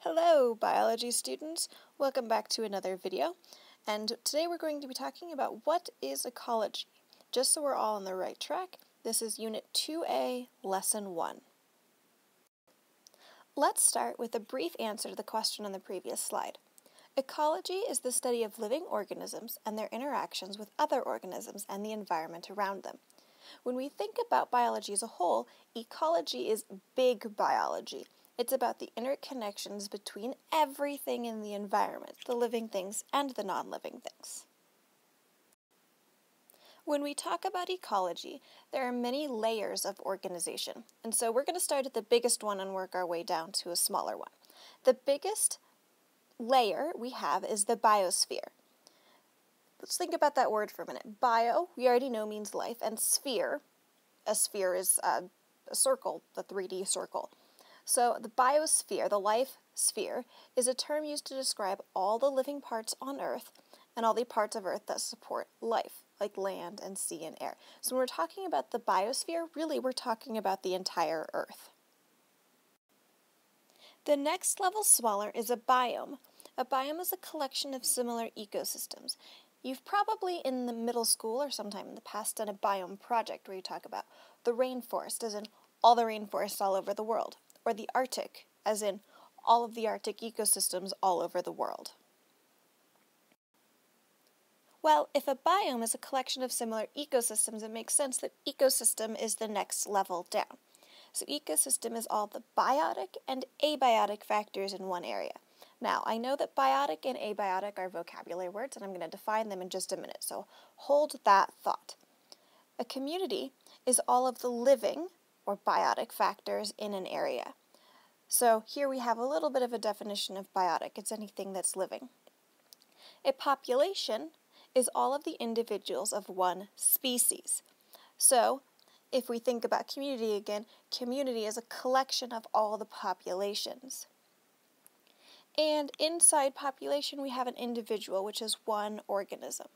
Hello, biology students. Welcome back to another video. And today we're going to be talking about what is ecology. Just so we're all on the right track, this is Unit 2A, Lesson 1. Let's start with a brief answer to the question on the previous slide. Ecology is the study of living organisms and their interactions with other organisms and the environment around them. When we think about biology as a whole, ecology is big biology. It's about the interconnections between everything in the environment, the living things and the non-living things. When we talk about ecology, there are many layers of organization, and so we're going to start at the biggest one and work our way down to a smaller one. The biggest layer we have is the biosphere. Let's think about that word for a minute. Bio, we already know, means life, and sphere, a sphere is a circle, the 3D circle. So the biosphere, the life sphere, is a term used to describe all the living parts on Earth and all the parts of Earth that support life, like land and sea and air. So when we're talking about the biosphere, really we're talking about the entire Earth. The next level smaller is a biome. A biome is a collection of similar ecosystems. You've probably in the middle school or sometime in the past done a biome project where you talk about the rainforest, as in all the rainforests all over the world, or the Arctic, as in all of the Arctic ecosystems all over the world. Well, if a biome is a collection of similar ecosystems, it makes sense that ecosystem is the next level down. So ecosystem is all the biotic and abiotic factors in one area. Now, I know that biotic and abiotic are vocabulary words, and I'm going to define them in just a minute, so hold that thought. A community is all of the living, or biotic factors in an area. So here we have a little bit of a definition of biotic. It's anything that's living. A population is all of the individuals of one species. So if we think about community again, community is a collection of all the populations. And inside population we have an individual, which is one organism.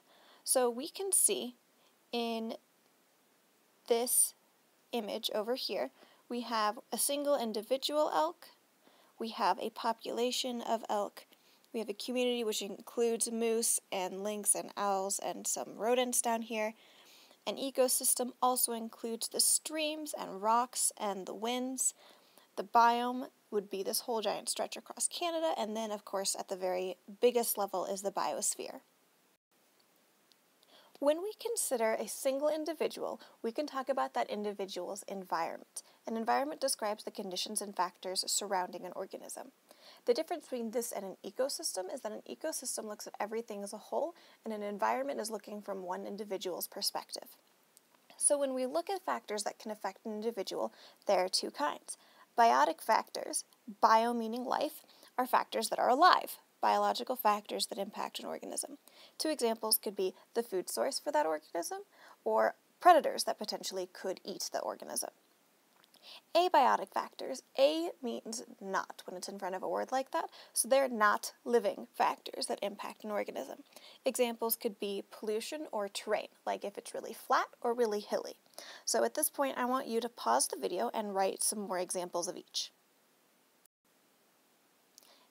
So we can see in this image over here, we have a single individual elk, we have a population of elk, we have a community which includes moose and lynx and owls and some rodents down here. An ecosystem also includes the streams and rocks and the winds. The biome would be this whole giant stretch across Canada, and then of course at the very biggest level is the biosphere. When we consider a single individual, we can talk about that individual's environment. An environment describes the conditions and factors surrounding an organism. The difference between this and an ecosystem is that an ecosystem looks at everything as a whole, and an environment is looking from one individual's perspective. So when we look at factors that can affect an individual, there are two kinds. Biotic factors, bio meaning life, are factors that are alive, biological factors that impact an organism. Two examples could be the food source for that organism or predators that potentially could eat the organism. Abiotic factors, A means not when it's in front of a word like that, so they're not living factors that impact an organism. Examples could be pollution or terrain, like if it's really flat or really hilly. So at this point, I want you to pause the video and write some more examples of each.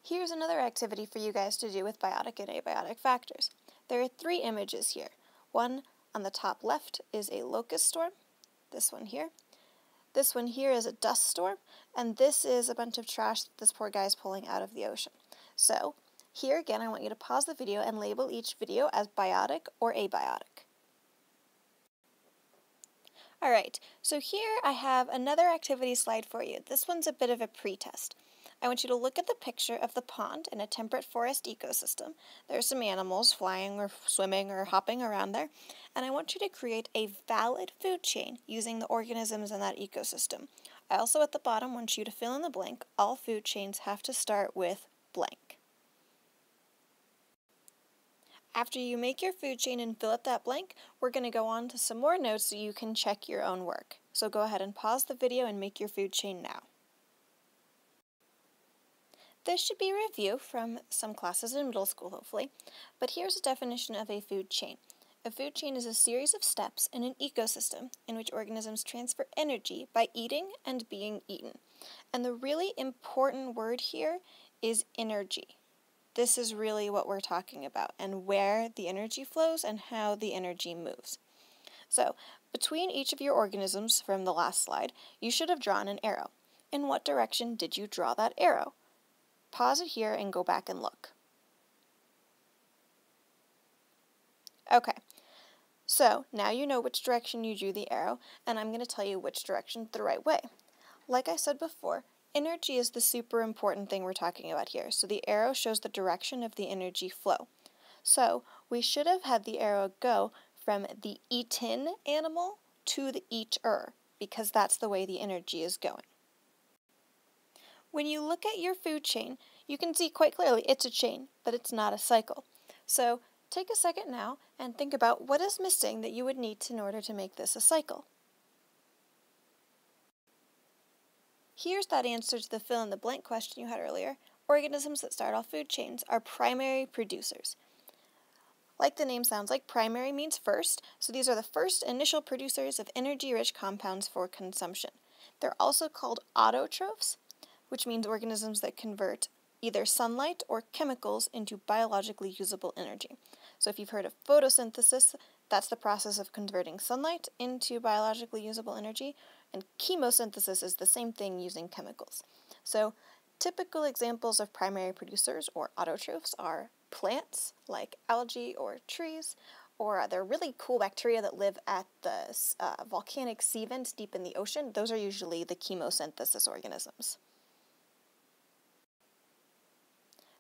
Here's another activity for you guys to do with biotic and abiotic factors. There are three images here. One on the top left is a locust storm, this one here. This one here is a dust storm, and this is a bunch of trash that this poor guy is pulling out of the ocean. So, here again, I want you to pause the video and label each video as biotic or abiotic. Alright, so here I have another activity slide for you. This one's a bit of a pre-test. I want you to look at the picture of the pond in a temperate forest ecosystem. There are some animals flying or swimming or hopping around there, and I want you to create a valid food chain using the organisms in that ecosystem. I also at the bottom want you to fill in the blank. All food chains have to start with blank. After you make your food chain and fill up that blank, we're going to go on to some more notes so you can check your own work. So go ahead and pause the video and make your food chain now. This should be a review from some classes in middle school, hopefully, but here's a definition of a food chain. A food chain is a series of steps in an ecosystem in which organisms transfer energy by eating and being eaten. And the really important word here is energy. This is really what we're talking about, and where the energy flows and how the energy moves. So, between each of your organisms from the last slide, you should have drawn an arrow. In what direction did you draw that arrow? Pause it here and go back and look. Okay, so now you know which direction you drew the arrow, and I'm going to tell you which direction the right way. Like I said before, energy is the super important thing we're talking about here, so the arrow shows the direction of the energy flow. So we should have had the arrow go from the eaten animal to the eater, because that's the way the energy is going. When you look at your food chain, you can see quite clearly it's a chain, but it's not a cycle. So take a second now and think about what is missing that you would need in order to make this a cycle. Here's that answer to the fill-in-the-blank question you had earlier. Organisms that start off food chains are primary producers. Like the name sounds like, primary means first, so these are the first initial producers of energy-rich compounds for consumption. They're also called autotrophs, which means organisms that convert either sunlight or chemicals into biologically usable energy. So if you've heard of photosynthesis, that's the process of converting sunlight into biologically usable energy, and chemosynthesis is the same thing using chemicals. So typical examples of primary producers or autotrophs are plants like algae or trees, or they're really cool bacteria that live at the volcanic sea vents deep in the ocean. Those are usually the chemosynthesis organisms.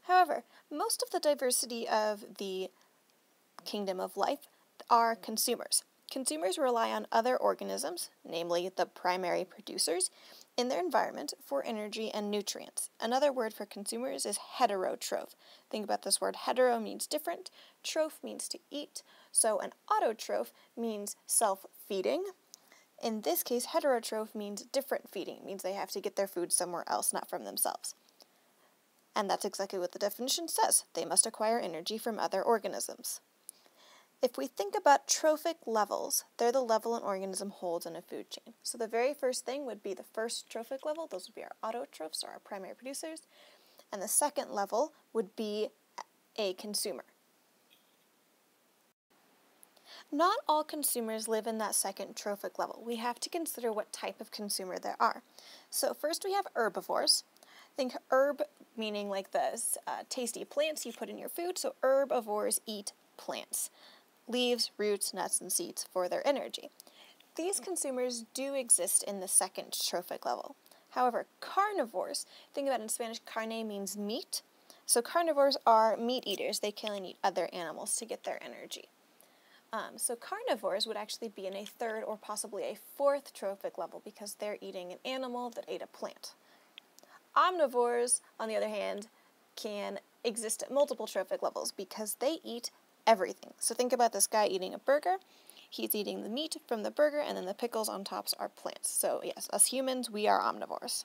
However, most of the diversity of the kingdom of life are consumers. Consumers rely on other organisms, namely the primary producers, in their environment for energy and nutrients. Another word for consumers is heterotroph. Think about this word. Hetero means different, troph means to eat, so an autotroph means self-feeding. In this case, heterotroph means different feeding. It means they have to get their food somewhere else, not from themselves. And that's exactly what the definition says. They must acquire energy from other organisms. If we think about trophic levels, they're the level an organism holds in a food chain. So the very first thing would be the first trophic level. Those would be our autotrophs, or our primary producers. And the second level would be a consumer. Not all consumers live in that second trophic level. We have to consider what type of consumer there are. So first we have herbivores. Think herb meaning like the tasty plants you put in your food. So herbivores eat plants. Leaves, roots, nuts, and seeds for their energy. These consumers do exist in the second trophic level. However, carnivores, think about it in Spanish, carne means meat. So carnivores are meat eaters. They kill and eat other animals to get their energy. So carnivores would actually be in a third or possibly a fourth trophic level because they're eating an animal that ate a plant. Omnivores, on the other hand, can exist at multiple trophic levels because they eat everything. So think about this guy eating a burger. He's eating the meat from the burger, and then the pickles on tops are plants. So yes, us humans, we are omnivores.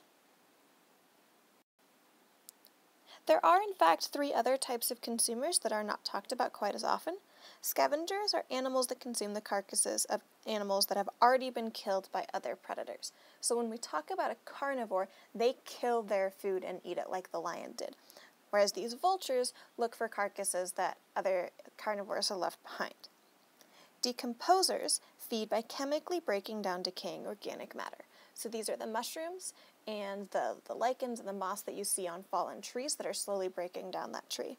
There are, in fact, 3 other types of consumers that are not talked about quite as often. Scavengers are animals that consume the carcasses of animals that have already been killed by other predators. So when we talk about a carnivore, they kill their food and eat it like the lion did. Whereas these vultures look for carcasses that other carnivores have left behind. Decomposers feed by chemically breaking down decaying organic matter. So these are the mushrooms and the lichens and the moss that you see on fallen trees that are slowly breaking down that tree.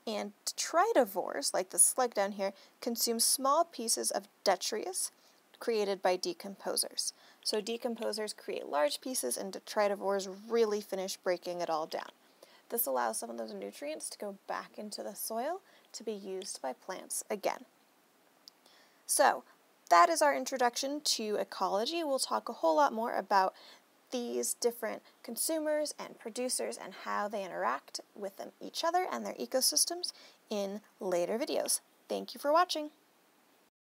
And detritivores, like the slug down here, consume small pieces of detritus created by decomposers. So decomposers create large pieces, and detritivores really finish breaking it all down. This allows some of those nutrients to go back into the soil to be used by plants again. So that is our introduction to ecology. We'll talk a whole lot more about these different consumers and producers and how they interact with each other and their ecosystems in later videos. Thank you for watching.